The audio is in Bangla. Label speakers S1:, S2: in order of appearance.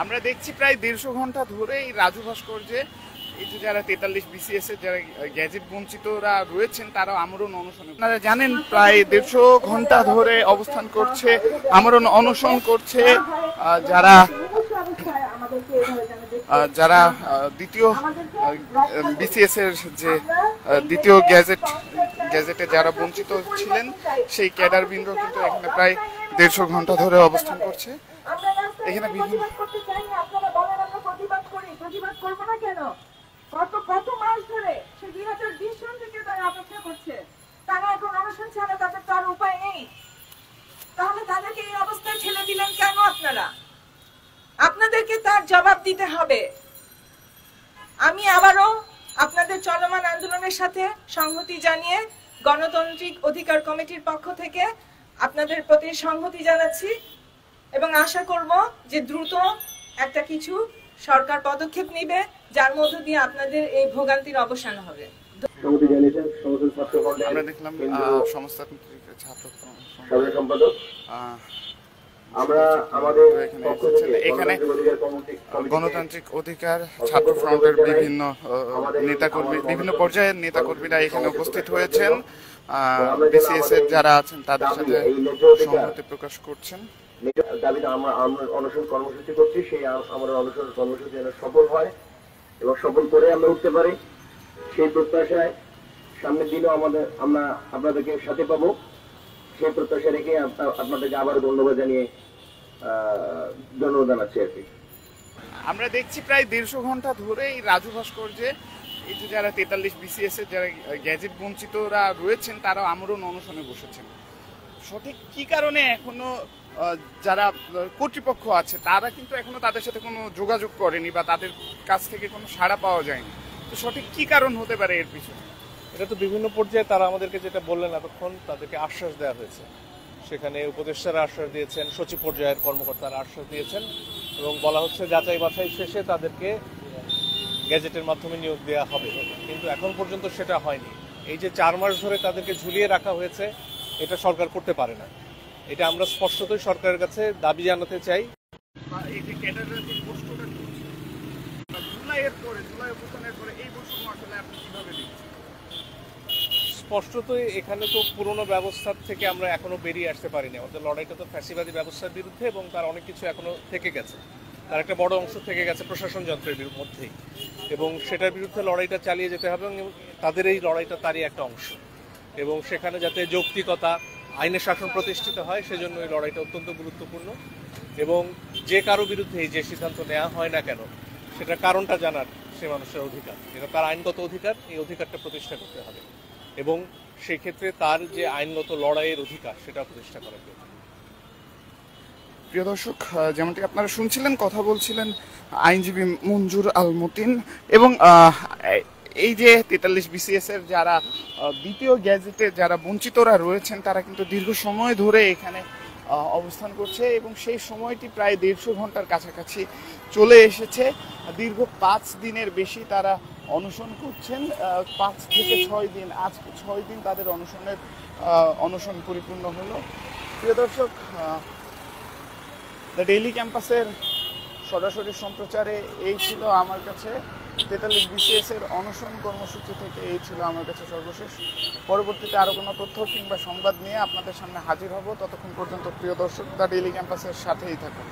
S1: আমরা দেখছি প্রায় 150 ঘন্টা ধরে এই রাজু ভাস্কর্যে এই যে যারা 43 বিসিএস এর যারা গ্যাজেট বঞ্চিতরা রয়েছেন তারা আমরণ অনশনে, আপনারা জানেন প্রায় 150 ঘন্টা ধরে অবস্থান করছে, আমরণ অনশন করছে যারা যারা দ্বিতীয় বিসিএস এর যে দ্বিতীয় গ্যাজেটে যারা বঞ্চিত ছিলেন সেই ক্যাডার বৃন্দ কিন্তু এখানে প্রায় 150 ঘন্টা ধরে অবস্থান করছে। এখানে বিভিন্ন
S2: কত মাস ধরে সে 2020 সাল থেকে তারা অপেক্ষা করছে, তারা এখন অনশন ছাড়া তাদের তো আর উপায় নেই। তাহলে তাদেরকে এই অবস্থায় ছেড়ে দিলেন কেন আপনারা? আপনাদেরকে তার জবাব দিতে হবে। আমি আবারও আপনাদের চলমান আন্দোলনের সাথে সংহতি জানিয়ে গণতান্ত্রিক অধিকার কমিটির পক্ষ থেকে আপনাদের প্রতি সংহতি জানাচ্ছি এবং আশা করব যে দ্রুত একটা কিছু সরকার পদক্ষেপ নেবে যার মধ্য দিয়ে আপনাদের এই ভোগান্তির অবসান হবে।
S1: আমরা দেখলাম সমাজতান্ত্রিক ছাত্র
S3: সম্পাদক আমরা আমাদের
S1: এখানে গণতান্ত্রিক অধিকার ছাত্র ফ্রন্টের বিভিন্ন নেতাকর্মী, বিভিন্ন পর্যায়ের নেতাকর্মীরা এখানে উপস্থিত হয়েছেন, বিসিএস এর যারা আছেন তাদের সাথে সংহতি প্রকাশ করছেন।
S3: দাবিতে আমরা অনশন কর্মসূচি করছি, সেই আমাদের অনশন কর্মসূচি যেন সফল হয় এবং সফল করে আমরা উঠতে পারি সেই প্রত্যাশায় সামনের দিনও আমরা আপনাদেরকে সাথে পাবো, সেই প্রত্যাশা রেখে আপনাদেরকে আবার ধন্যবাদ জানিয়ে ধন্যবাদ জানাচ্ছি আর কি।
S1: আমরা দেখছি প্রায় 150 ঘন্টা ধরে এই রাজু ভাস্কর্যে এই যে যারা 43 বিসিএস এর যারা গ্যাজেট বঞ্চিতরা রয়েছেন তারা আমরণ অনশনে বসেছেন। সঠিক কি কারণে এখনো যারা কর্তৃপক্ষ আছে তারা কিন্তু এখনো তাদের সাথে কোনো যোগাযোগ করেনি বা তাদের কাছ থেকে কোনো সাড়া পাওয়া যায়নি, তো সঠিক কি কারণ হতে পারে এর পিছনে?
S4: এটা তো বিভিন্ন পর্যায়ে তারা আমাদেরকে যেটা বললেন এতক্ষণ, তাদেরকে আশ্বাস দেওয়া হয়েছে, সেখানে উপদেষ্টারা আশ্বাস দিয়েছেন, সচিব পর্যায়ের কর্মকর্তারা আশ্বাস দিয়েছেন এবং বলা হচ্ছে যাচাই বাছাই শেষে তাদেরকে গ্যাজেটের মাধ্যমে নিয়োগ দেওয়া হবে, কিন্তু এখন পর্যন্ত সেটা হয়নি। এই যে 4 মাস ধরে তাদেরকে ঝুলিয়ে রাখা হয়েছে এটা সরকার করতে পারে না, এটা আমরা স্পষ্টতই সরকারের কাছে দাবি জানাতে চাই। স্পষ্টতই এখানে তো পুরনো ব্যবস্থার থেকে আমরা এখনো বেরিয়ে আসতে পারিনি, আমাদের লড়াইটা তো ফ্যাসিবাদী ব্যবস্থার বিরুদ্ধে এবং তার অনেক কিছু এখনো থেকে গেছে, তার একটা বড় অংশ থেকে গেছে প্রশাসন যন্ত্রের মধ্যেই, এবং সেটার বিরুদ্ধে লড়াইটা চালিয়ে যেতে হবে এবং তাদের এই লড়াইটা তারই একটা অংশ, এবং সেখানে যাতে যৌক্তিকতা আইনের শাসন প্রতিষ্ঠিত হয় সেজন্য এই লড়াইটা অত্যন্ত গুরুত্বপূর্ণ। এবং যে কারো বিরুদ্ধে যে সিদ্ধান্ত নেওয়া হয় না কেন সেটার কারণটা জানার সে মানুষের অধিকার, এটা তার আইনগত অধিকার, এই অধিকারটা প্রতিষ্ঠা করতে হবে এবং সেই ক্ষেত্রে তার যে আইনগত লড়াইয়ের অধিকার সেটা প্রতিষ্ঠা করা প্রয়োজন।
S1: প্রিয় দর্শক, যেমনটি আপনারা শুনছিলেন, কথা বলছিলেন আইনজীবী মঞ্জুর আল মতিন, এবং এই যে 43 বিসিএস এর যারা দ্বিতীয় গ্যাজেটে যারা বঞ্চিতরা রয়েছেন তারা কিন্তু দীর্ঘ সময় ধরে এখানে অবস্থান করছে এবং সেই সময়টি প্রায় 150 ঘন্টার কাছাকাছি চলে এসেছে। দীর্ঘ 5 দিনের বেশি তারা অনশন করছেন, 5 থেকে 6 দিন, আজকে 6 দিন তাদের অনশন পরিপূর্ণ হলো। প্রিয় দর্শক, দ্য ডেইলি ক্যাম্পাসের সরাসরি সম্প্রচারে এই ছিল আমার কাছে 43 বিসিএস এর অনশন কর্মসূচি থেকে এই ছিল আমার কাছে সর্বশেষ। পরবর্তীতে আরো কোনো তথ্য কিংবা সংবাদ নিয়ে আপনাদের সামনে হাজির হব, ততক্ষণ পর্যন্ত প্রিয় দর্শক দ্য ডেইলি ক্যাম্পাসের সাথেই থাকুন।